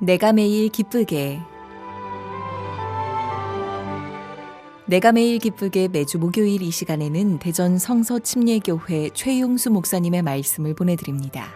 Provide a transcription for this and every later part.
내가 매일 기쁘게 내가 매일 기쁘게 매주 목요일 이 시간에는 대전 성서 침례교회 최용수 목사님의 말씀을 보내드립니다.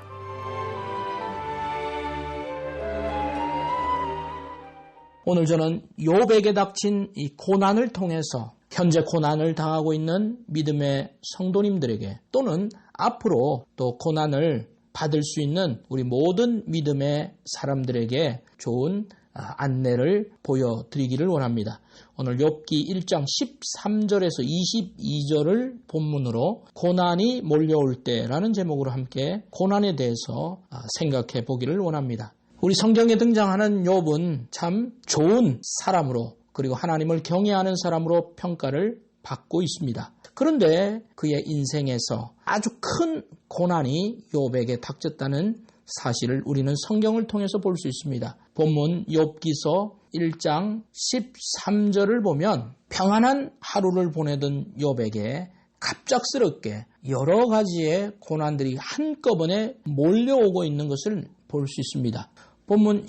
오늘 저는 욥에게 닥친 이 고난을 통해서 현재 고난을 당하고 있는 믿음의 성도님들에게 또는 앞으로 또 고난을 받을 수 있는 우리 모든 믿음의 사람들에게 좋은 안내를 보여드리기를 원합니다. 오늘 욥기 1장 13절에서 22절을 본문으로 고난이 몰려올 때라는 제목으로 함께 고난에 대해서 생각해 보기를 원합니다. 우리 성경에 등장하는 욥은 참 좋은 사람으로 그리고 하나님을 경외하는 사람으로 평가를 받고 있습니다. 그런데 그의 인생에서 아주 큰 고난이 욥에게 닥쳤다는 사실을 우리는 성경을 통해서 볼 수 있습니다. 본문 욥기서 1장 13절을 보면 평안한 하루를 보내던 욥에게 갑작스럽게 여러 가지의 고난들이 한꺼번에 몰려오고 있는 것을 볼 수 있습니다. 본문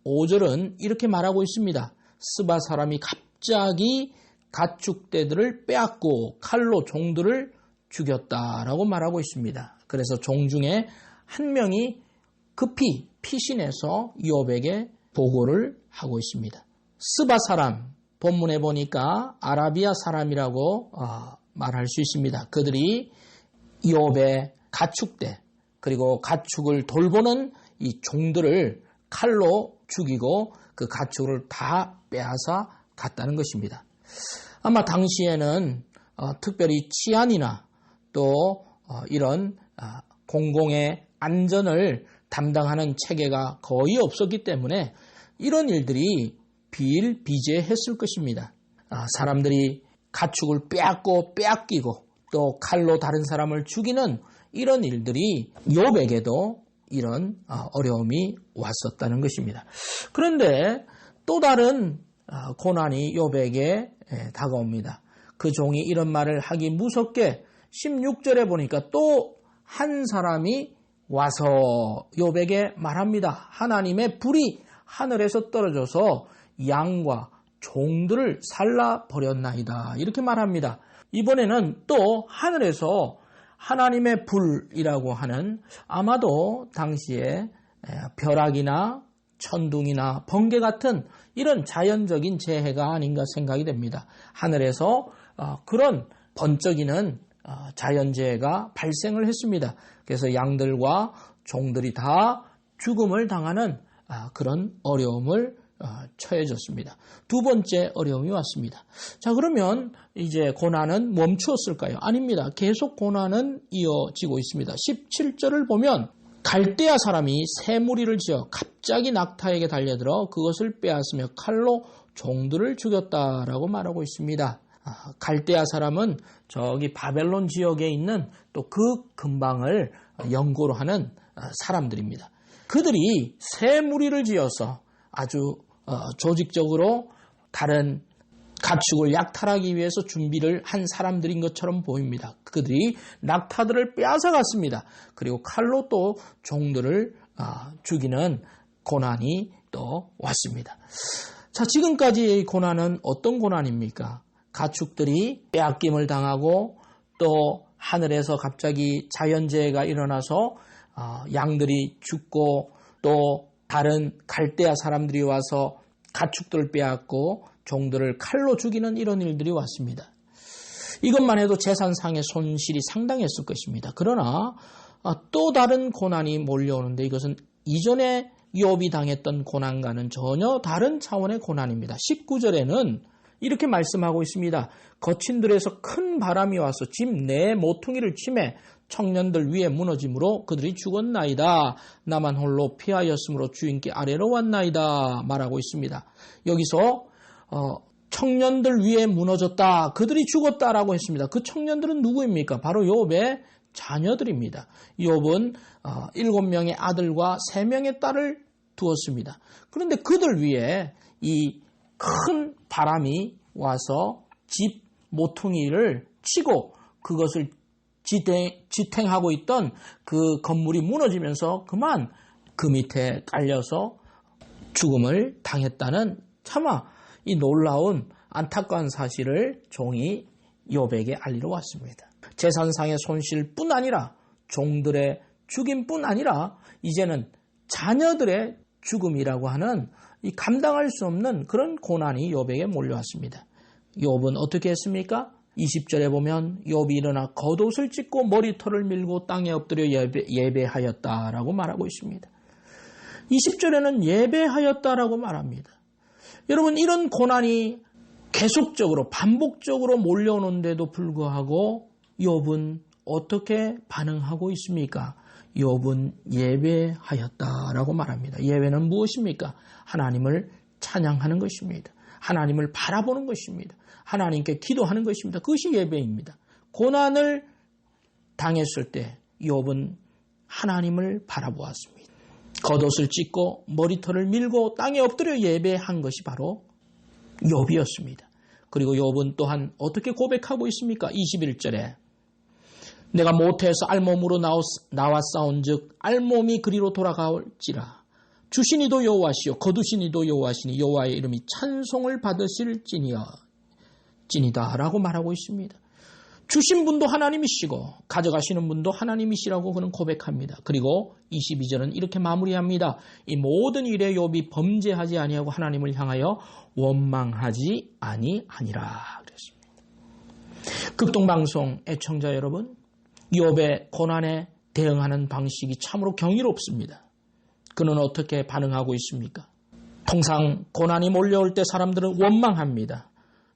15절은 이렇게 말하고 있습니다. 스바 사람이 갑자기 가축대들을 빼앗고 칼로 종들을 죽였다라고 말하고 있습니다. 그래서 종 중에 한 명이 급히 피신해서 욥에게 보고를 하고 있습니다. 스바 사람, 본문에 보니까 아라비아 사람이라고 말할 수 있습니다. 그들이 욥의 가축대 그리고 가축을 돌보는 이 종들을 칼로 죽이고 그 가축을 다 빼앗아 갔다는 것입니다. 아마 당시에는 특별히 치안이나 또 이런 공공의 안전을 담당하는 체계가 거의 없었기 때문에 이런 일들이 비일비재했을 것입니다. 사람들이 가축을 빼앗고 빼앗기고 또 칼로 다른 사람을 죽이는 이런 일들이 욥에게도 이런 어려움이 왔었다는 것입니다. 그런데 또 다른 고난이 욥에게 다가옵니다. 그 종이 이런 말을 하기 무섭게 16절에 보니까 또 한 사람이 와서 욥에게 말합니다. 하나님의 불이 하늘에서 떨어져서 양과 종들을 살라버렸나이다. 이렇게 말합니다. 이번에는 또 하늘에서 하나님의 불이라고 하는 아마도 당시에 벼락이나 천둥이나 번개 같은 이런 자연적인 재해가 아닌가 생각이 됩니다. 하늘에서 그런 번쩍이는 자연재해가 발생을 했습니다. 그래서 양들과 종들이 다 죽음을 당하는 그런 어려움을 처해졌습니다. 두 번째 어려움이 왔습니다. 자, 그러면 이제 고난은 멈추었을까요? 아닙니다. 계속 고난은 이어지고 있습니다. 17절을 보면 갈대아 사람이 새 무리를 지어 갑자기 낙타에게 달려들어 그것을 빼앗으며 칼로 종들을 죽였다라고 말하고 있습니다. 갈대아 사람은 저기 바벨론 지역에 있는 또 그 근방을 연고로 하는 사람들입니다. 그들이 새 무리를 지어서 아주 조직적으로 다른 가축을 약탈하기 위해서 준비를 한 사람들인 것처럼 보입니다. 그들이 낙타들을 빼앗아 갔습니다. 그리고 칼로 또 종들을 죽이는 고난이 또 왔습니다. 자, 지금까지의 고난은 어떤 고난입니까? 가축들이 빼앗김을 당하고 또 하늘에서 갑자기 자연재해가 일어나서 양들이 죽고 또 다른 갈대아 사람들이 와서 가축들을 빼앗고 종들을 칼로 죽이는 이런 일들이 왔습니다. 이것만 해도 재산상의 손실이 상당했을 것입니다. 그러나 또 다른 고난이 몰려오는데 이것은 이전에 욥이 당했던 고난과는 전혀 다른 차원의 고난입니다. 19절에는 이렇게 말씀하고 있습니다. 거친 들에서 큰 바람이 와서 집 내 모퉁이를 치매 청년들 위에 무너짐으로 그들이 죽었나이다. 나만 홀로 피하였으므로 주인께 아래로 왔나이다. 말하고 있습니다. 여기서 청년들 위에 무너졌다. 그들이 죽었다라고 했습니다. 그 청년들은 누구입니까? 바로 욥의 자녀들입니다. 욥은 7명의 아들과 3명의 딸을 두었습니다. 그런데 그들 위에 이 큰 바람이 와서 집 모퉁이를 치고 그것을 지탱하고 있던 그 건물이 무너지면서 그만 그 밑에 깔려서 죽음을 당했다는 차마 이 놀라운 안타까운 사실을 종이 욥에게 알리러 왔습니다. 재산상의 손실뿐 아니라 종들의 죽임뿐 아니라 이제는 자녀들의 죽음이라고 하는 이 감당할 수 없는 그런 고난이 욥에게 몰려왔습니다. 욥은 어떻게 했습니까? 20절에 보면 욥이 일어나 겉옷을 찢고 머리털을 밀고 땅에 엎드려 예배하였다라고 말하고 있습니다. 20절에는 예배하였다라고 말합니다. 여러분, 이런 고난이 계속적으로 반복적으로 몰려오는데도 불구하고 욥은 어떻게 반응하고 있습니까? 욥은 예배하였다라고 말합니다. 예배는 무엇입니까? 하나님을 찬양하는 것입니다. 하나님을 바라보는 것입니다. 하나님께 기도하는 것입니다. 그것이 예배입니다. 고난을 당했을 때 욥은 하나님을 바라보았습니다. 겉옷을 찢고 머리털을 밀고 땅에 엎드려 예배한 것이 바로 욥이었습니다. 그리고 욥은 또한 어떻게 고백하고 있습니까? 21절에 내가 모태에서 알몸으로 나왔사온즉 알몸이 그리로 돌아갈지라 주신 이도 여호와시요 거두신 이도 여호와시니 여호와의 이름이 찬송을 받으실 찐이다 라고 말하고 있습니다. 주신 분도 하나님이시고 가져가시는 분도 하나님이시라고 그는 고백합니다. 그리고 22절은 이렇게 마무리합니다. 이 모든 일에 욥이 범죄하지 아니하고 하나님을 향하여 원망하지 아니하니라 그랬습니다. 극동방송 애청자 여러분, 욥의 고난에 대응하는 방식이 참으로 경이롭습니다. 그는 어떻게 반응하고 있습니까? 통상 고난이 몰려올 때 사람들은 원망합니다.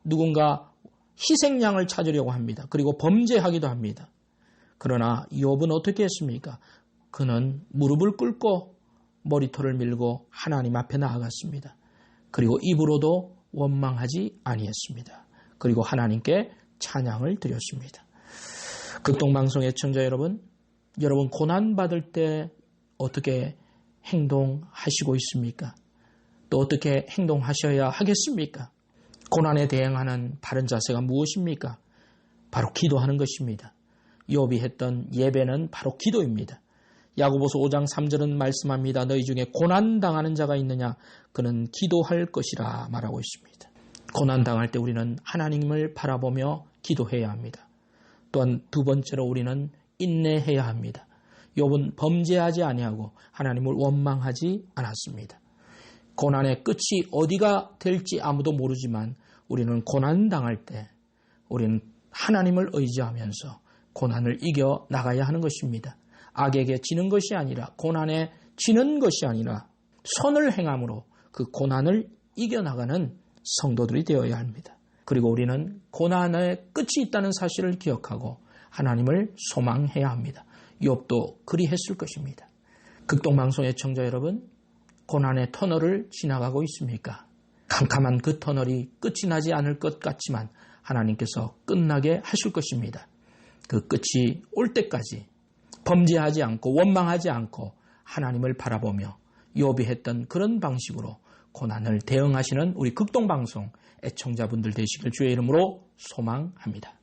누군가 희생양을 찾으려고 합니다. 그리고 범죄하기도 합니다. 그러나 욥은 어떻게 했습니까? 그는 무릎을 꿇고 머리털을 밀고 하나님 앞에 나아갔습니다. 그리고 입으로도 원망하지 아니했습니다. 그리고 하나님께 찬양을 드렸습니다. 극동방송 애청자 여러분, 여러분 고난받을 때 어떻게 행동하시고 있습니까? 또 어떻게 행동하셔야 하겠습니까? 고난에 대응하는 바른 자세가 무엇입니까? 바로 기도하는 것입니다. 욥이 했던 예배는 바로 기도입니다. 야고보서 5장 3절은 말씀합니다. 너희 중에 고난당하는 자가 있느냐? 그는 기도할 것이라 말하고 있습니다. 고난당할 때 우리는 하나님을 바라보며 기도해야 합니다. 또한 두 번째로 우리는 인내해야 합니다. 욥은 범죄하지 아니하고 하나님을 원망하지 않았습니다. 고난의 끝이 어디가 될지 아무도 모르지만 우리는 고난당할 때 우리는 하나님을 의지하면서 고난을 이겨 나가야 하는 것입니다. 악에게 지는 것이 아니라 고난에 지는 것이 아니라 선을 행함으로 그 고난을 이겨나가는 성도들이 되어야 합니다. 그리고 우리는 고난의 끝이 있다는 사실을 기억하고 하나님을 소망해야 합니다. 욥도 그리했을 것입니다. 극동방송 애청자 여러분, 고난의 터널을 지나가고 있습니까? 캄캄한 그 터널이 끝이 나지 않을 것 같지만 하나님께서 끝나게 하실 것입니다. 그 끝이 올 때까지 범죄하지 않고 원망하지 않고 하나님을 바라보며 욥이 했던 그런 방식으로 고난을 대응하시는 우리 극동방송 애청자분들 되시길 주의 이름으로 소망합니다.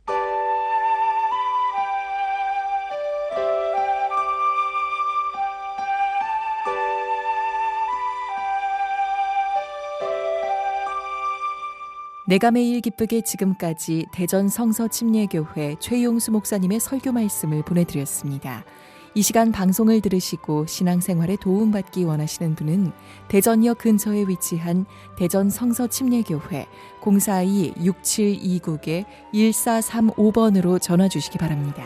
내가 매일 기쁘게 지금까지 대전 성서침례교회 최용수 목사님의 설교 말씀을 보내드렸습니다. 이 시간 방송을 들으시고 신앙생활에 도움받기 원하시는 분은 대전역 근처에 위치한 대전 성서침례교회 042-6729-1435번으로 전화 주시기 바랍니다.